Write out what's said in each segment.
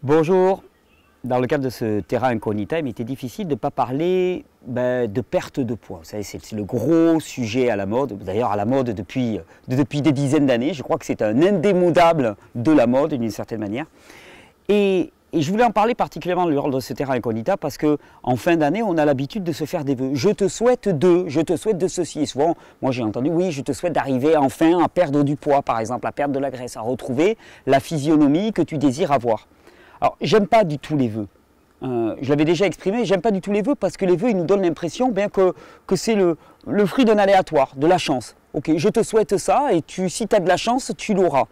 Bonjour. Dans le cadre de ce terra incognita, il m'était difficile de ne pas parler de perte de poids. Vous savez, c'est le gros sujet à la mode, d'ailleurs à la mode depuis des dizaines d'années. Je crois que c'est un indémodable de la mode d'une certaine manière. Et je voulais en parler particulièrement lors de ce terra incognita parce qu'en fin d'année, on a l'habitude de se faire des vœux. Je te souhaite de ceci. Et souvent, moi j'ai entendu, oui, je te souhaite d'arriver enfin à perdre du poids, par exemple, à perdre de la graisse, à retrouver la physionomie que tu désires avoir. Alors, j'aime pas du tout les vœux. Je l'avais déjà exprimé, j'aime pas du tout les vœux parce que les vœux, ils nous donnent l'impression que c'est le fruit d'un aléatoire, de la chance. Ok, je te souhaite ça et si tu as de la chance, tu l'auras.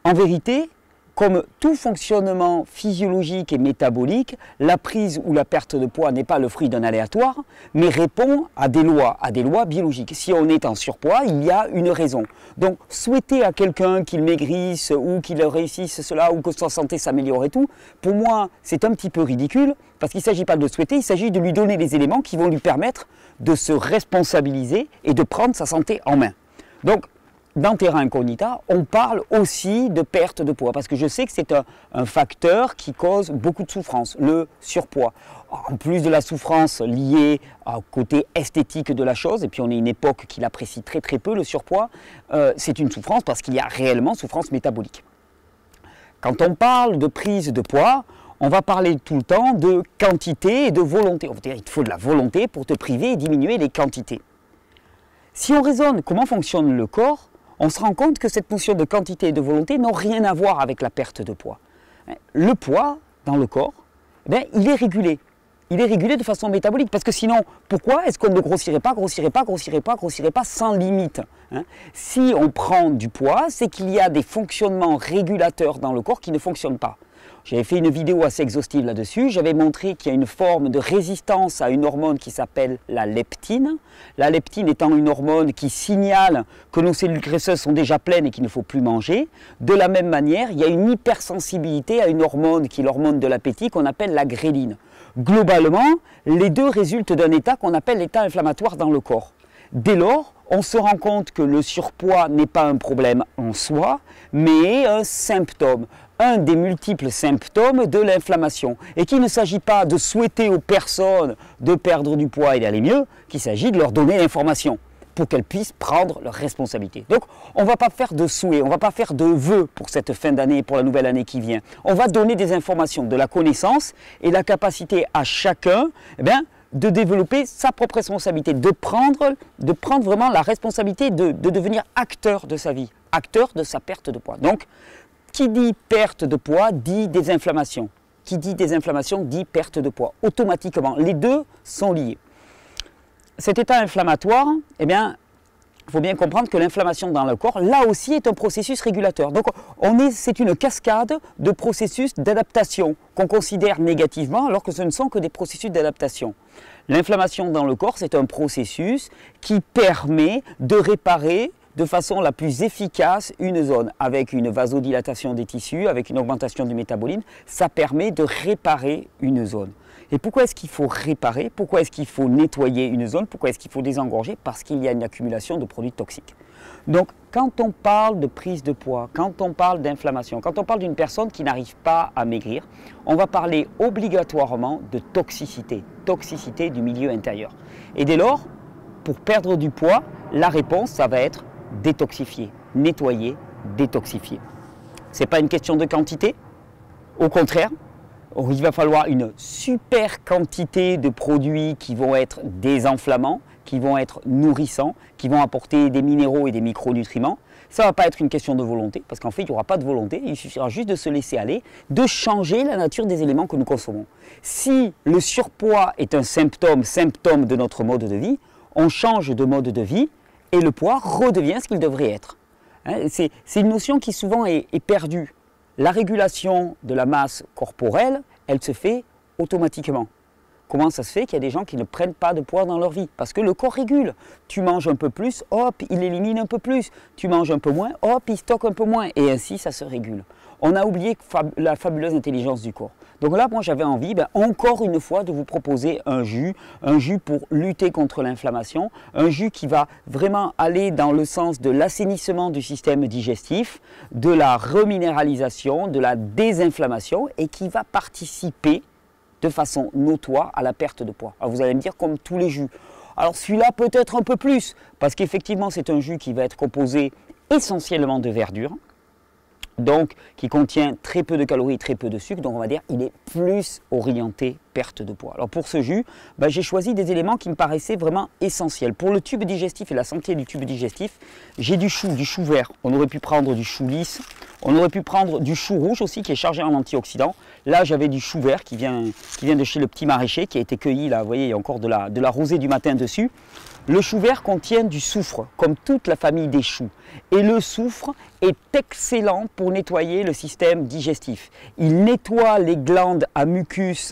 En vérité, comme tout fonctionnement physiologique et métabolique, la prise ou la perte de poids n'est pas le fruit d'un aléatoire, mais répond à des lois biologiques. Si on est en surpoids, il y a une raison. Donc, souhaiter à quelqu'un qu'il maigrisse ou qu'il réussisse cela ou que sa santé s'améliore et tout, pour moi, c'est un petit peu ridicule, parce qu'il ne s'agit pas de le souhaiter, il s'agit de lui donner les éléments qui vont lui permettre de se responsabiliser et de prendre sa santé en main. Donc, dans Terra Incognita, on parle aussi de perte de poids, parce que je sais que c'est un facteur qui cause beaucoup de souffrance, le surpoids. En plus de la souffrance liée au côté esthétique de la chose, et puis on est une époque qui l'apprécie très très peu, le surpoids, c'est une souffrance parce qu'il y a réellement souffrance métabolique. Quand on parle de prise de poids, on va parler tout le temps de quantité et de volonté. On va dire qu'il te faut de la volonté pour te priver et diminuer les quantités. Si on raisonne comment fonctionne le corps, on se rend compte que cette notion de quantité et de volonté n'ont rien à voir avec la perte de poids. Le poids dans le corps, il est régulé. Il est régulé de façon métabolique, parce que sinon, pourquoi est-ce qu'on ne grossirait pas sans limite, Si on prend du poids, c'est qu'il y a des fonctionnements régulateurs dans le corps qui ne fonctionnent pas. J'avais fait une vidéo assez exhaustive là-dessus, j'avais montré qu'il y a une forme de résistance à une hormone qui s'appelle la leptine. La leptine étant une hormone qui signale que nos cellules graisseuses sont déjà pleines et qu'il ne faut plus manger. De la même manière, il y a une hypersensibilité à une hormone qui est l'hormone de l'appétit qu'on appelle la gréline. Globalement, les deux résultent d'un état qu'on appelle l'état inflammatoire dans le corps. Dès lors, on se rend compte que le surpoids n'est pas un problème en soi, mais un symptôme, un des multiples symptômes de l'inflammation. Et qu'il ne s'agit pas de souhaiter aux personnes de perdre du poids et d'aller mieux, qu'il s'agit de leur donner l'information pour qu'elles puissent prendre leurs responsabilités. Donc, on ne va pas faire de souhaits, on ne va pas faire de vœux pour cette fin d'année, pour la nouvelle année qui vient. On va donner des informations, de la connaissance et la capacité à chacun, de développer sa propre responsabilité, de prendre vraiment la responsabilité de devenir acteur de sa vie, acteur de sa perte de poids. Donc, qui dit perte de poids dit désinflammation. Qui dit désinflammation dit perte de poids. Automatiquement, les deux sont liés. Cet état inflammatoire, il faut bien comprendre que l'inflammation dans le corps, là aussi, est un processus régulateur. Donc, c'est une cascade de processus d'adaptation qu'on considère négativement alors que ce ne sont que des processus d'adaptation. L'inflammation dans le corps, c'est un processus qui permet de réparer de façon la plus efficace une zone. Avec une vasodilatation des tissus, avec une augmentation du métabolisme, ça permet de réparer une zone. Et pourquoi est-ce qu'il faut réparer? Pourquoi est-ce qu'il faut nettoyer une zone? Pourquoi est-ce qu'il faut désengorger? Parce qu'il y a une accumulation de produits toxiques. Donc, quand on parle de prise de poids, quand on parle d'inflammation, quand on parle d'une personne qui n'arrive pas à maigrir, on va parler obligatoirement de toxicité, toxicité du milieu intérieur. Et dès lors, pour perdre du poids, la réponse, ça va être détoxifier, nettoyer, détoxifier. Ce n'est pas une question de quantité, au contraire, il va falloir une super quantité de produits qui vont être désenflammants, qui vont être nourrissants, qui vont apporter des minéraux et des micronutriments. Ça ne va pas être une question de volonté, parce qu'en fait, il n'y aura pas de volonté, il suffira juste de se laisser aller, de changer la nature des éléments que nous consommons. Si le surpoids est un symptôme de notre mode de vie, on change de mode de vie et le poids redevient ce qu'il devrait être. C'est une notion qui souvent est perdue. La régulation de la masse corporelle, elle se fait automatiquement. comment ça se fait qu'il y a des gens qui ne prennent pas de poids dans leur vie? Parce que le corps régule. Tu manges un peu plus, hop, il élimine un peu plus. Tu manges un peu moins, hop, il stocke un peu moins. Et ainsi, ça se régule. On a oublié la fabuleuse intelligence du corps. Donc là, moi, j'avais envie, encore une fois, de vous proposer un jus pour lutter contre l'inflammation, un jus qui va vraiment aller dans le sens de l'assainissement du système digestif, de la reminéralisation, de la désinflammation et qui va participer de façon notoire à la perte de poids. Alors vous allez me dire, comme tous les jus. Alors celui-là peut-être un peu plus, parce qu'effectivement, c'est un jus qui va être composé essentiellement de verdure, donc qui contient très peu de calories, très peu de sucre, donc on va dire il est plus orienté perte de poids. Alors pour ce jus, j'ai choisi des éléments qui me paraissaient vraiment essentiels. Pour le tube digestif et la santé du tube digestif, j'ai du chou vert, on aurait pu prendre du chou lisse, on aurait pu prendre du chou rouge aussi qui est chargé en antioxydants. Là j'avais du chou vert qui vient de chez le petit maraîcher, qui a été cueilli, là vous voyez il y a encore de la rosée du matin dessus. Le chou vert contient du soufre, comme toute la famille des choux. Et le soufre est excellent pour nettoyer le système digestif. Il nettoie les glandes à mucus,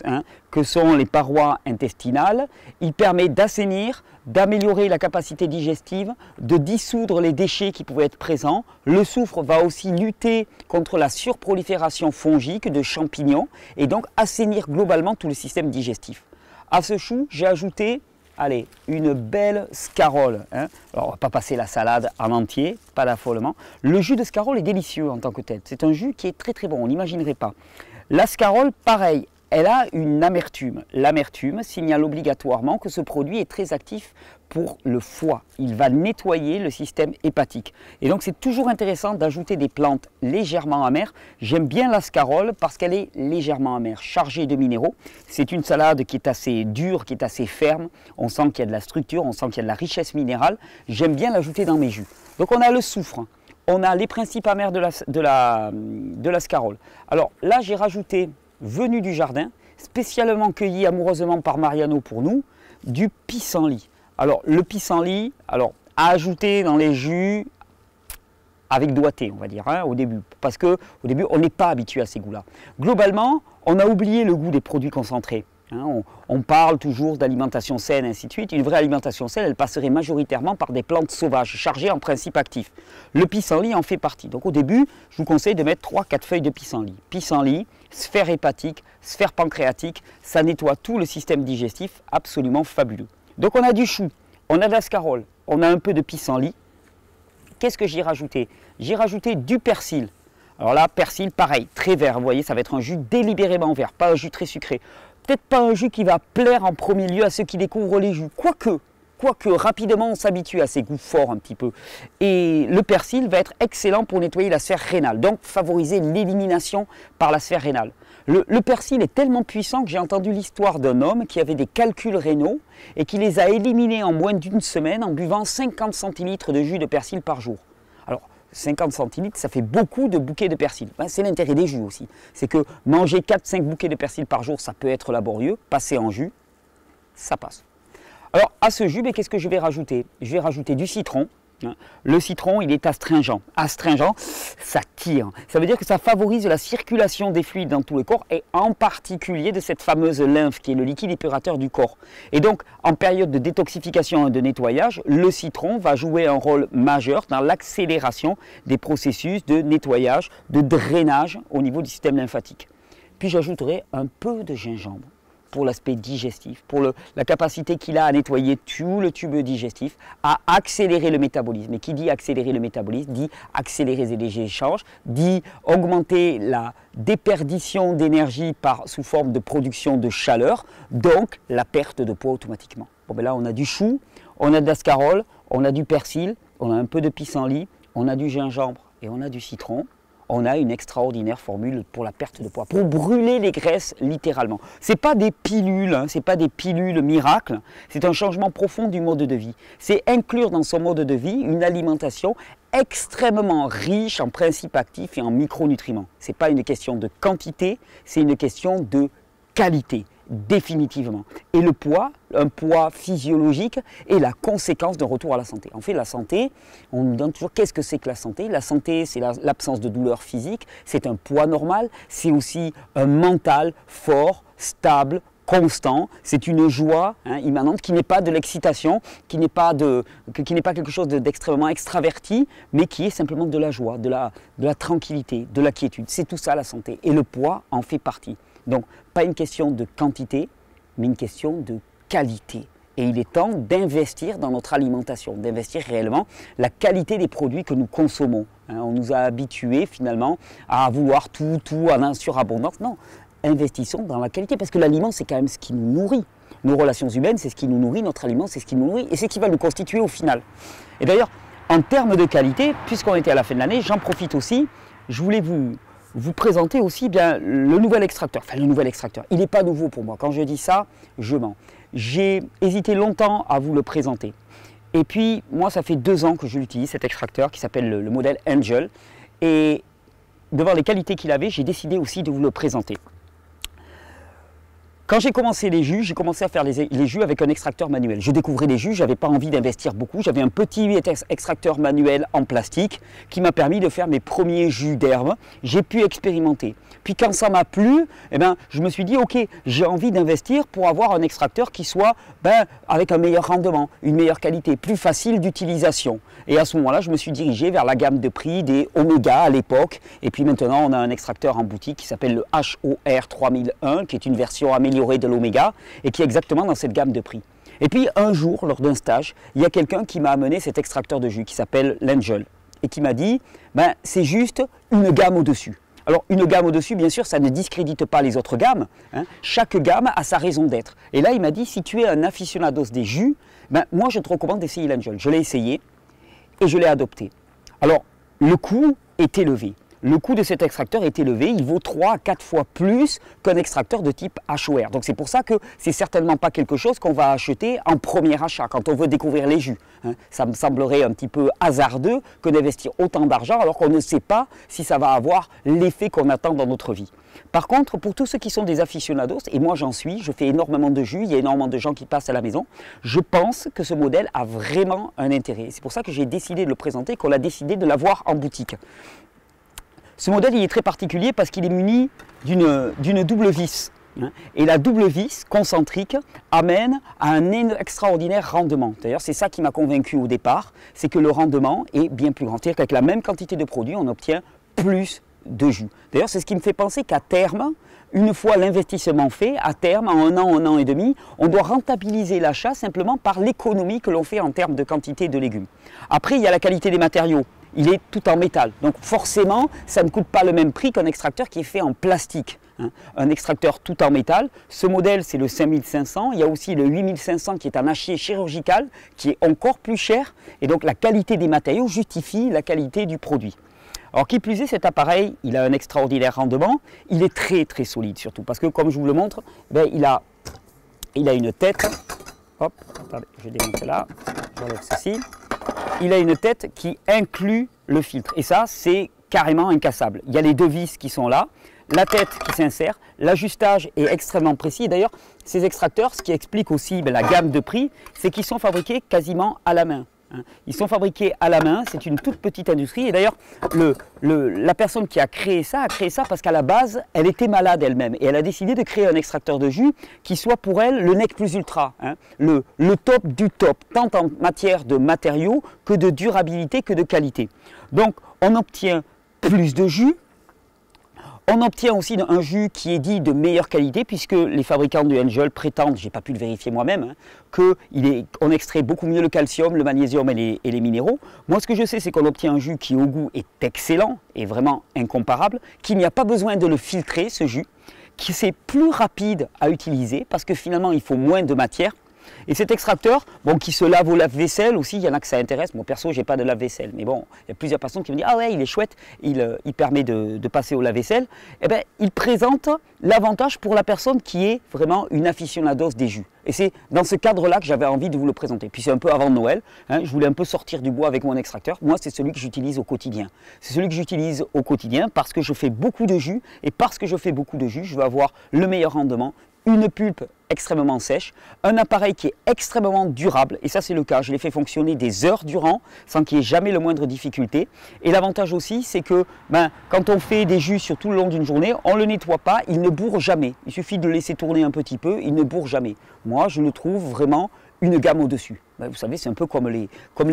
que sont les parois intestinales. Il permet d'assainir, d'améliorer la capacité digestive, de dissoudre les déchets qui pouvaient être présents. Le soufre va aussi lutter contre la surprolifération fongique de champignons et donc assainir globalement tout le système digestif. À ce chou, j'ai ajouté une belle scarole. Alors, on ne va pas passer la salade en entier, pas d'affolement. Le jus de scarole est délicieux en tant que tel. C'est un jus qui est très très bon, on n'imaginerait pas. La scarole, pareil, elle a une amertume. L'amertume signale obligatoirement que ce produit est très actif pour le foie. Il va nettoyer le système hépatique. Et donc c'est toujours intéressant d'ajouter des plantes légèrement amères. J'aime bien la scarole parce qu'elle est légèrement amère, chargée de minéraux. C'est une salade qui est assez dure, qui est assez ferme. On sent qu'il y a de la structure, on sent qu'il y a de la richesse minérale. J'aime bien l'ajouter dans mes jus. Donc on a le soufre, on a les principes amers de la scarole. Alors là j'ai rajouté, venu du jardin, spécialement cueilli amoureusement par Mariano pour nous, du pissenlit. Alors le pissenlit, à ajouter dans les jus avec doigté, on va dire, au début, parce qu'au début on n'est pas habitué à ces goûts-là. Globalement, on a oublié le goût des produits concentrés. On parle toujours d'alimentation saine, ainsi de suite. Une vraie alimentation saine, elle passerait majoritairement par des plantes sauvages, chargées en principes actifs. Le pissenlit en fait partie. Donc au début, je vous conseille de mettre 3-4 feuilles de pissenlit. Pissenlit, sphère hépatique, sphère pancréatique, ça nettoie tout le système digestif, absolument fabuleux. Donc on a du chou, on a de la scarole, on a un peu de pissenlit. Qu'est-ce que j'ai rajouté? J'ai rajouté du persil. Alors là, persil, pareil, très vert. Vous voyez, ça va être un jus délibérément vert, pas un jus très sucré. Peut-être pas un jus qui va plaire en premier lieu à ceux qui découvrent les jus. Quoique, rapidement on s'habitue à ces goûts forts un petit peu. Et le persil va être excellent pour nettoyer la sphère rénale, donc favoriser l'élimination par la sphère rénale. Le persil est tellement puissant que j'ai entendu l'histoire d'un homme qui avait des calculs rénaux et qui les a éliminés en moins d'une semaine en buvant 50 centilitres de jus de persil par jour. Alors, 50 centilitres, ça fait beaucoup de bouquets de persil. C'est l'intérêt des jus aussi. C'est que manger 4-5 bouquets de persil par jour, ça peut être laborieux. Passer en jus, ça passe. Alors, à ce jus, qu'est-ce que je vais rajouter? Je vais rajouter du citron. Le citron, il est astringent. Astringent, ça tire. Ça veut dire que ça favorise la circulation des fluides dans tout le corps et en particulier de cette fameuse lymphe qui est le liquide épurateur du corps. Et donc, en période de détoxification et de nettoyage, le citron va jouer un rôle majeur dans l'accélération des processus de nettoyage, de drainage au niveau du système lymphatique. Puis j'ajouterai un peu de gingembre pour l'aspect digestif, pour la capacité qu'il a à nettoyer tout le tube digestif, à accélérer le métabolisme. Et qui dit accélérer le métabolisme, dit accélérer les échanges, dit augmenter la déperdition d'énergie sous forme de production de chaleur, donc la perte de poids automatiquement. Bon, là on a du chou, on a de la scarole, on a du persil, on a un peu de pissenlit, on a du gingembre et on a du citron. On a une extraordinaire formule pour la perte de poids, pour brûler les graisses littéralement. Ce n'est pas des pilules, ce n'est pas des pilules miracles, c'est un changement profond du mode de vie. C'est inclure dans son mode de vie une alimentation extrêmement riche en principes actifs et en micronutriments. Ce n'est pas une question de quantité, c'est une question de qualité. Définitivement. Et le poids, un poids physiologique, est la conséquence d'un retour à la santé. En fait, la santé, on nous donne toujours qu'est-ce que c'est que la santé? La santé, c'est l'absence de douleur physique, c'est un poids normal, c'est aussi un mental fort, stable, constant, c'est une joie immanente qui n'est pas de l'excitation, qui n'est pas quelque chose d'extrêmement extraverti, mais qui est simplement de la joie, de la tranquillité, de la quiétude. C'est tout ça la santé et le poids en fait partie. Donc pas une question de quantité, mais une question de qualité. Et il est temps d'investir dans notre alimentation, d'investir réellement la qualité des produits que nous consommons. On nous a habitués finalement à vouloir tout en surabondance. Non, investissons dans la qualité parce que l'aliment c'est quand même ce qui nous nourrit. Nos relations humaines c'est ce qui nous nourrit, notre aliment c'est ce qui nous nourrit et c'est ce qui va nous constituer au final. Et d'ailleurs, en termes de qualité, puisqu'on était à la fin de l'année, j'en profite aussi, je voulais vous présenter aussi bien le nouvel extracteur. Enfin, le nouvel extracteur, il n'est pas nouveau pour moi. Quand je dis ça, je mens. J'ai hésité longtemps à vous le présenter. Et puis, moi, ça fait 2 ans que je l'utilise, cet extracteur qui s'appelle le modèle Angel. Et devant les qualités qu'il avait, j'ai décidé aussi de vous le présenter. Quand j'ai commencé les jus, j'ai commencé à faire les jus avec un extracteur manuel. Je découvrais les jus, je n'avais pas envie d'investir beaucoup. J'avais un petit extracteur manuel en plastique qui m'a permis de faire mes premiers jus d'herbe. J'ai pu expérimenter. Puis quand ça m'a plu, je me suis dit, ok, j'ai envie d'investir pour avoir un extracteur qui soit avec un meilleur rendement, une meilleure qualité, plus facile d'utilisation. Et à ce moment-là, je me suis dirigé vers la gamme de prix des Omega à l'époque. Et puis maintenant, on a un extracteur en boutique qui s'appelle le HOR 3001, qui est une version améliorée de l'Omega et qui est exactement dans cette gamme de prix. Et puis un jour, lors d'un stage, il y a quelqu'un qui m'a amené cet extracteur de jus qui s'appelle l'Angel et qui m'a dit, c'est juste une gamme au-dessus. Alors une gamme au-dessus, bien sûr, ça ne discrédite pas les autres gammes. Chaque gamme a sa raison d'être. Et là, il m'a dit, si tu es un aficionados des jus, moi je te recommande d'essayer l'Angel. Je l'ai essayé et je l'ai adopté. Alors, le coût est élevé. Le coût de cet extracteur est élevé, il vaut 3 à 4 fois plus qu'un extracteur de type HOR. Donc c'est pour ça que c'est certainement pas quelque chose qu'on va acheter en premier achat, quand on veut découvrir les jus. Ça me semblerait un petit peu hasardeux que d'investir autant d'argent alors qu'on ne sait pas si ça va avoir l'effet qu'on attend dans notre vie. Par contre, pour tous ceux qui sont des aficionados, et moi j'en suis, je fais énormément de jus, il y a énormément de gens qui passent à la maison, je pense que ce modèle a vraiment un intérêt. C'est pour ça que j'ai décidé de le présenter, qu'on a décidé de l'avoir en boutique. Ce modèle il est très particulier parce qu'il est muni d'une double vis. Et la double vis concentrique amène à un extraordinaire rendement. D'ailleurs, c'est ça qui m'a convaincu au départ, c'est que le rendement est bien plus grand. C'est-à-dire qu'avec la même quantité de produit, on obtient plus de jus. D'ailleurs, c'est ce qui me fait penser qu'à terme, une fois l'investissement fait, à terme, en un an et demi, on doit rentabiliser l'achat simplement par l'économie que l'on fait en termes de quantité de légumes. Après, il y a la qualité des matériaux. Il est tout en métal. Donc forcément, ça ne coûte pas le même prix qu'un extracteur qui est fait en plastique. Un extracteur tout en métal. Ce modèle, c'est le 5500. Il y a aussi le 8500 qui est un acier chirurgical, qui est encore plus cher. Et donc la qualité des matériaux justifie la qualité du produit. Alors qui plus est, cet appareil, il a un extraordinaire rendement. Il est très très solide surtout. Parce que comme je vous le montre, il a une tête. Hop, attendez, je démonte là. J'enlève ceci. Il a une tête qui inclut le filtre. Et ça, c'est carrément incassable. Il y a les 2 vis qui sont là, la tête qui s'insère, l'ajustage est extrêmement précis. D'ailleurs, ces extracteurs, ce qui explique aussi la gamme de prix, c'est qu'ils sont fabriqués quasiment à la main. Ils sont fabriqués à la main, c'est une toute petite industrie. Et d'ailleurs, la personne qui a créé ça parce qu'à la base, elle était malade elle-même. Et elle a décidé de créer un extracteur de jus qui soit pour elle le nec plus ultra. Le top du top, tant en matière de matériaux que de durabilité, que de qualité. Donc, on obtient plus de jus. On obtient aussi un jus qui est dit de meilleure qualité puisque les fabricants du Angel prétendent, je n'ai pas pu le vérifier moi-même, qu'on extrait beaucoup mieux le calcium, le magnésium et les minéraux. Moi ce que je sais c'est qu'on obtient un jus qui au goût est excellent et vraiment incomparable, qu'il n'y a pas besoin de le filtrer ce jus, qui c'est plus rapide à utiliser parce que finalement il faut moins de matière. Et cet extracteur, qui se lave au lave-vaisselle aussi, il y en a que ça intéresse. Moi perso, j'ai pas de lave-vaisselle, mais bon, il y a plusieurs personnes qui me disent ah ouais, il est chouette, il permet de passer au lave-vaisselle. Eh bien, il présente l'avantage pour la personne qui est vraiment une aficionados des jus. Et c'est dans ce cadre-là que j'avais envie de vous le présenter. Puis c'est un peu avant Noël, je voulais un peu sortir du bois avec mon extracteur. Moi, c'est celui que j'utilise au quotidien. C'est celui que j'utilise au quotidien parce que je fais beaucoup de jus. Et parce que je fais beaucoup de jus, je veux avoir le meilleur rendement une pulpe extrêmement sèche, un appareil qui est extrêmement durable, et ça c'est le cas, je l'ai fait fonctionner des heures durant, sans qu'il y ait jamais le moindre difficulté. Et l'avantage aussi, c'est que quand on fait des jus sur tout le long d'une journée, on ne le nettoie pas, il ne bourre jamais. Il suffit de le laisser tourner un petit peu, il ne bourre jamais. Moi, je le trouve vraiment une gamme au-dessus. Vous savez, c'est un peu comme les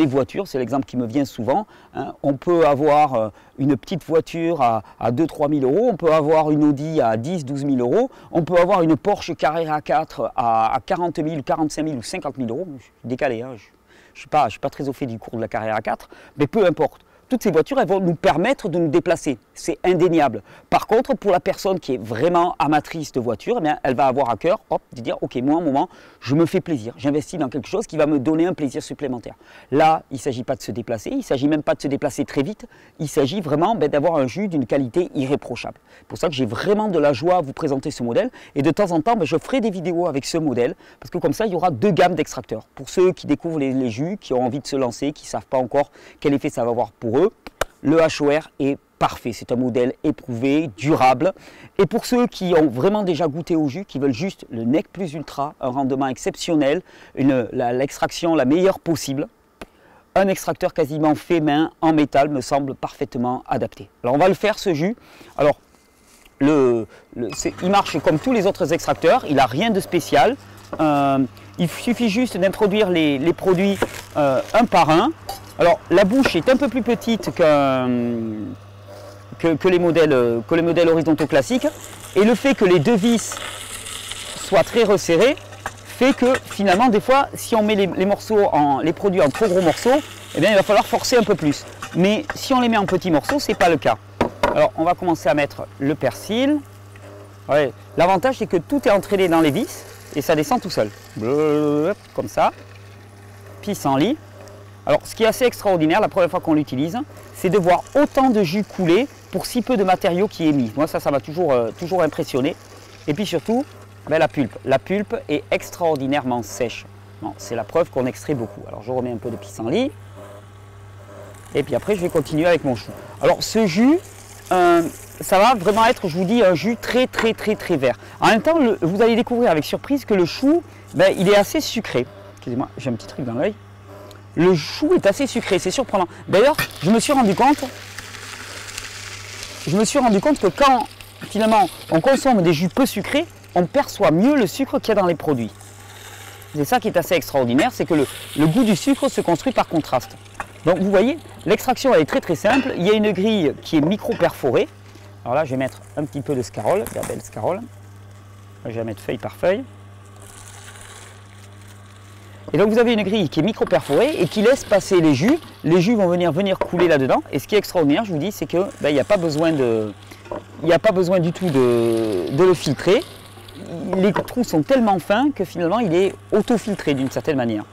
voitures, c'est l'exemple qui me vient souvent. Hein. On peut avoir une petite voiture à 2-3 000 euros, on peut avoir une Audi à 10-12 000 euros, on peut avoir une Porsche Carrera 4 à 40 000, 45 000 ou 50 000 euros. Je suis décalé, hein. Je ne suis pas très au fait du cours de la Carrera 4, mais peu importe. Toutes ces voitures, elles vont nous permettre de nous déplacer, c'est indéniable. Par contre, pour la personne qui est vraiment amatrice de voiture, eh bien, elle va avoir à cœur de dire « Ok, moi, à un moment, je me fais plaisir, j'investis dans quelque chose qui va me donner un plaisir supplémentaire. » Là, il ne s'agit pas de se déplacer, il ne s'agit même pas de se déplacer très vite, il s'agit vraiment d'avoir un jus d'une qualité irréprochable. C'est pour ça que j'ai vraiment de la joie à vous présenter ce modèle, et de temps en temps, je ferai des vidéos avec ce modèle, parce que comme ça, il y aura deux gammes d'extracteurs. Pour ceux qui découvrent les jus, qui ont envie de se lancer, qui ne savent pas encore quel effet ça va avoir pour eux, le HOR est parfait, c'est un modèle éprouvé, durable. Et pour ceux qui ont vraiment déjà goûté au jus, qui veulent juste le Nec Plus Ultra, un rendement exceptionnel, l'extraction la meilleure possible, un extracteur quasiment fait main en métal me semble parfaitement adapté. Alors on va le faire ce jus. Alors il marche comme tous les autres extracteurs, il n'a rien de spécial. Il suffit juste d'introduire les produits un par un. Alors la bouche est un peu plus petite que les modèles horizontaux classiques, et le fait que les deux vis soient très resserrées fait que finalement des fois si on met les produits en trop gros morceaux, eh bien, il va falloir forcer un peu plus. Mais si on les met en petits morceaux, ce n'est pas le cas. Alors on va commencer à mettre le persil. Ouais, l'avantage c'est que tout est entraîné dans les vis et ça descend tout seul. Comme ça. Pissenlit. Alors ce qui est assez extraordinaire la première fois qu'on l'utilise, c'est de voir autant de jus couler pour si peu de matériau qui est mis. Moi ça m'a toujours impressionné. Et puis surtout, la pulpe. La pulpe est extraordinairement sèche. C'est la preuve qu'on extrait beaucoup. Alors je remets un peu de pissenlit. Et puis après je vais continuer avec mon chou. Alors ce jus, ça va vraiment être, je vous dis, un jus très vert. En même temps, vous allez découvrir avec surprise que le chou, il est assez sucré. Excusez-moi, j'ai un petit truc dans l'œil. Le chou est assez sucré, c'est surprenant. D'ailleurs, je me suis rendu compte que quand finalement on consomme des jus peu sucrés, on perçoit mieux le sucre qu'il y a dans les produits. C'est ça qui est assez extraordinaire, c'est que le goût du sucre se construit par contraste. Donc vous voyez, l'extraction elle est très simple. Il y a une grille qui est micro-perforée. Alors là, je vais mettre un petit peu de scarole, de la belle scarole. Je vais mettre feuille par feuille. Et donc vous avez une grille qui est micro-perforée et qui laisse passer les jus. Les jus vont venir couler là-dedans. Et ce qui est extraordinaire, je vous dis, c'est qu'il n'y a pas besoin du tout de le filtrer. Les trous sont tellement fins que finalement il est auto-filtré d'une certaine manière.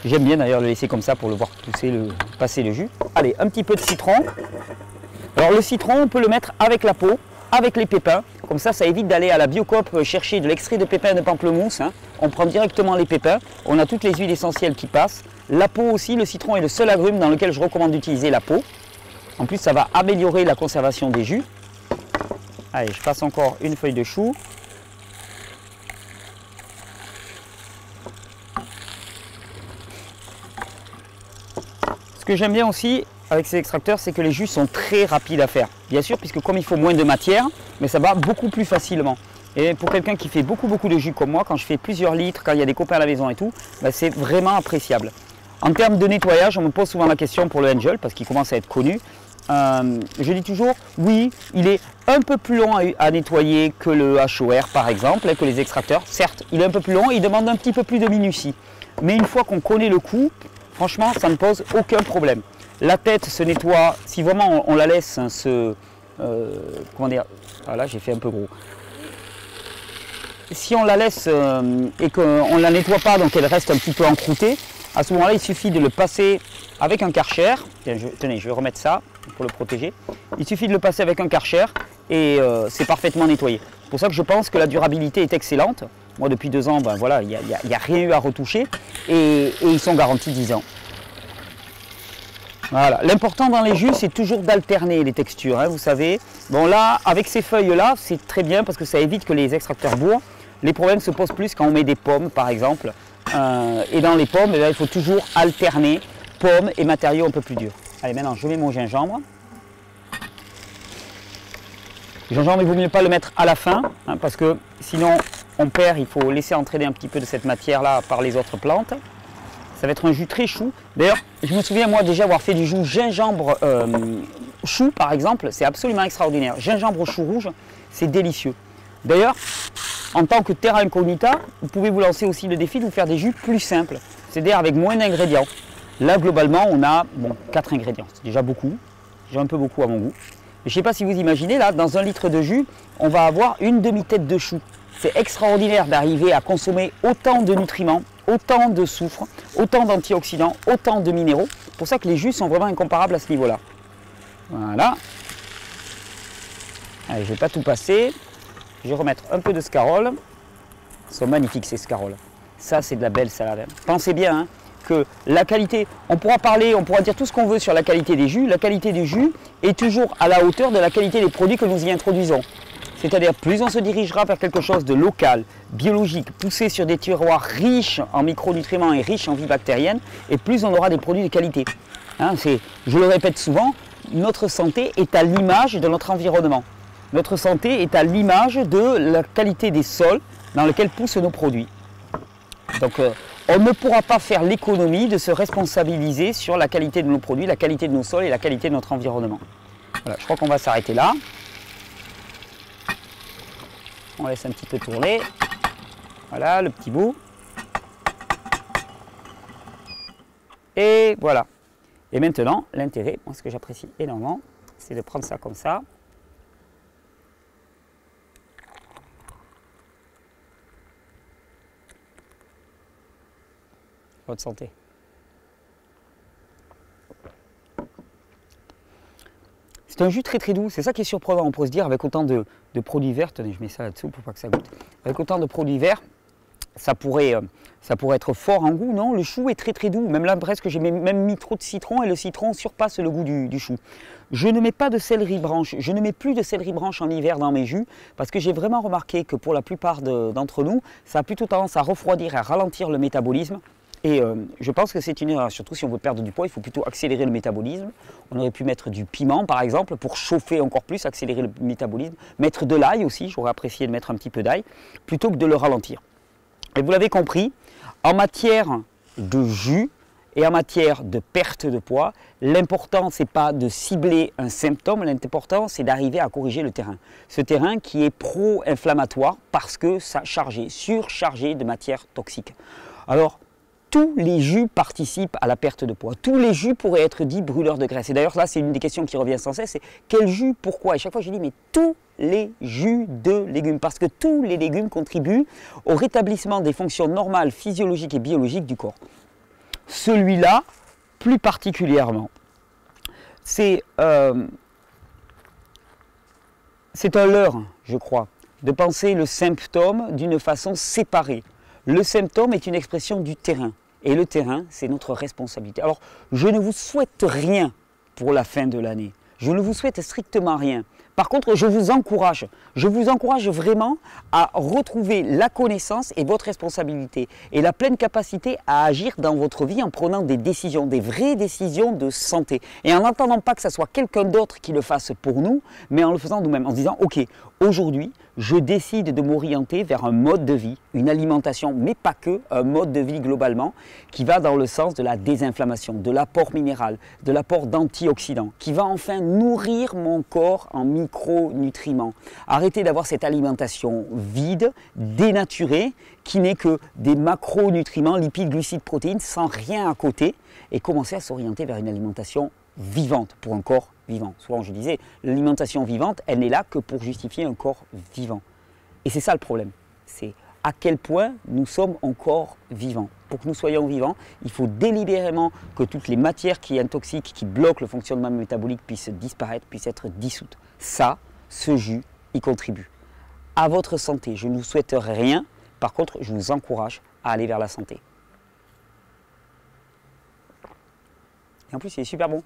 J'aime bien d'ailleurs le laisser comme ça pour le voir passer le jus. Allez, un petit peu de citron. Alors le citron, on peut le mettre avec la peau, avec les pépins. Comme ça évite d'aller à la Biocoop chercher de l'extrait de pépins de pamplemousse. On prend directement les pépins. On a toutes les huiles essentielles qui passent. La peau aussi, le citron est le seul agrume dans lequel je recommande d'utiliser la peau. En plus, ça va améliorer la conservation des jus. Allez, je passe encore une feuille de chou. Ce que j'aime bien aussi avec ces extracteurs, c'est que les jus sont très rapides à faire. Bien sûr, puisque comme il faut moins de matière, mais ça va beaucoup plus facilement. Et pour quelqu'un qui fait beaucoup de jus comme moi, quand je fais plusieurs litres, quand il y a des copains à la maison et tout, c'est vraiment appréciable. En termes de nettoyage, on me pose souvent la question pour le Angel, parce qu'il commence à être connu. Je dis toujours, oui, il est un peu plus long à nettoyer que le HOR par exemple, que les extracteurs. Certes, il est un peu plus long et il demande un petit peu plus de minutie. Mais une fois qu'on connaît le coup, franchement, ça ne pose aucun problème. La tête se nettoie, si vraiment on la laisse comment dire, ah là j'ai fait un peu gros. Si on la laisse et qu'on ne la nettoie pas, donc elle reste un petit peu encroûtée, à ce moment-là, il suffit de le passer avec un Karcher. Tenez, je vais remettre ça pour le protéger. Il suffit de le passer avec un Karcher et c'est parfaitement nettoyé. C'est pour ça que je pense que la durabilité est excellente. Moi, depuis 2 ans, voilà, il n'y a rien eu à retoucher et ils sont garantis 10 ans. Voilà. L'important dans les jus, c'est toujours d'alterner les textures, hein, vous savez. Bon là, avec ces feuilles-là, c'est très bien parce que ça évite que les extracteurs bourrent. Les problèmes se posent plus quand on met des pommes, par exemple. Et dans les pommes, là, il faut toujours alterner pommes et matériaux un peu plus durs. Allez, maintenant, je mets mon gingembre. Le gingembre, il vaut mieux pas le mettre à la fin, hein, parce que sinon, on perd. Il faut laisser entraîner un petit peu de cette matière-là par les autres plantes. Ça va être un jus très chou. D'ailleurs, je me souviens moi déjà avoir fait du jus gingembre chou par exemple. C'est absolument extraordinaire. Gingembre au chou rouge, c'est délicieux. D'ailleurs, en tant que terra incognita, vous pouvez vous lancer aussi le défi de vous faire des jus plus simples. C'est-à-dire avec moins d'ingrédients. Là, globalement, on a 4 ingrédients. C'est déjà beaucoup. J'ai un peu beaucoup à mon goût. Mais je ne sais pas si vous imaginez, là, dans 1 litre de jus, on va avoir une demi-tête de chou. C'est extraordinaire d'arriver à consommer autant de nutriments, autant de soufre, autant d'antioxydants, autant de minéraux. C'est pour ça que les jus sont vraiment incomparables à ce niveau-là. Voilà. Allez, je ne vais pas tout passer. Je vais remettre un peu de scarole. Ils sont magnifiques ces scaroles. Ça, c'est de la belle salade. Pensez bien hein, que la qualité, on pourra parler, on pourra dire tout ce qu'on veut sur la qualité des jus. La qualité du jus est toujours à la hauteur de la qualité des produits que nous y introduisons. C'est-à-dire, plus on se dirigera vers quelque chose de local, biologique, poussé sur des terroirs riches en micronutriments et riches en vie bactérienne, et plus on aura des produits de qualité. Hein, je le répète souvent, notre santé est à l'image de notre environnement. Notre santé est à l'image de la qualité des sols dans lesquels poussent nos produits. Donc, on ne pourra pas faire l'économie de se responsabiliser sur la qualité de nos produits, la qualité de nos sols et la qualité de notre environnement. Voilà, je crois qu'on va s'arrêter là. On laisse un petit peu tourner. Voilà le petit bout. Et voilà. Et maintenant, l'intérêt, moi ce que j'apprécie énormément, c'est de prendre ça comme ça. Votre santé. C'est un jus très très doux, c'est ça qui est surprenant. On pourrait se dire avec autant de produits verts, tenez, je mets ça là-dessous pour pas que ça goûte. Avec autant de produits verts, ça pourrait être fort en goût. Non, le chou est très très doux. Même là, presque, j'ai même mis trop de citron et le citron surpasse le goût du chou. Je ne mets pas de céleri branche. Je ne mets plus de céleri branche en hiver dans mes jus parce que j'ai vraiment remarqué que pour la plupart d'entre nous, ça a plutôt tendance à refroidir et à ralentir le métabolisme. Et je pense que c'est une erreur, surtout si on veut perdre du poids, il faut plutôt accélérer le métabolisme. On aurait pu mettre du piment par exemple pour chauffer encore plus, accélérer le métabolisme. Mettre de l'ail aussi, j'aurais apprécié de mettre un petit peu d'ail, plutôt que de le ralentir. Et vous l'avez compris, en matière de jus et en matière de perte de poids, l'important c'est pas de cibler un symptôme, l'important c'est d'arriver à corriger le terrain. Ce terrain qui est pro-inflammatoire parce que ça surchargé de matières toxiques. Alors, tous les jus participent à la perte de poids. Tous les jus pourraient être dits brûleurs de graisse. Et d'ailleurs, là, c'est une des questions qui revient sans cesse, c'est quel jus, pourquoi? Et chaque fois, je dis, mais tous les jus de légumes, parce que tous les légumes contribuent au rétablissement des fonctions normales, physiologiques et biologiques du corps. Celui-là, plus particulièrement, c'est un leurre, je crois, de penser le symptôme d'une façon séparée. Le symptôme est une expression du terrain. Et le terrain, c'est notre responsabilité. Alors, je ne vous souhaite rien pour la fin de l'année. Je ne vous souhaite strictement rien. Par contre, je vous encourage vraiment à retrouver la connaissance et votre responsabilité et la pleine capacité à agir dans votre vie en prenant des décisions, des vraies décisions de santé. Et en n'attendant pas que ce soit quelqu'un d'autre qui le fasse pour nous, mais en le faisant nous-mêmes, en se disant, ok, aujourd'hui, je décide de m'orienter vers un mode de vie, une alimentation, mais pas que, un mode de vie globalement, qui va dans le sens de la désinflammation, de l'apport minéral, de l'apport d'antioxydants, qui va enfin nourrir mon corps en micronutriments. Arrêtez d'avoir cette alimentation vide, dénaturée, qui n'est que des macronutriments, lipides, glucides, protéines, sans rien à côté, et commencer à s'orienter vers une alimentation vivante pour un corps vivant. Souvent je disais, l'alimentation vivante, elle n'est là que pour justifier un corps vivant. Et c'est ça le problème, c'est à quel point nous sommes encore vivants. Pour que nous soyons vivants, il faut délibérément que toutes les matières qui intoxiquent, qui bloquent le fonctionnement métabolique puissent disparaître, puissent être dissoutes. Ça, ce jus y contribue. À votre santé, je ne vous souhaite rien, par contre, je vous encourage à aller vers la santé. Et en plus, il est super bon.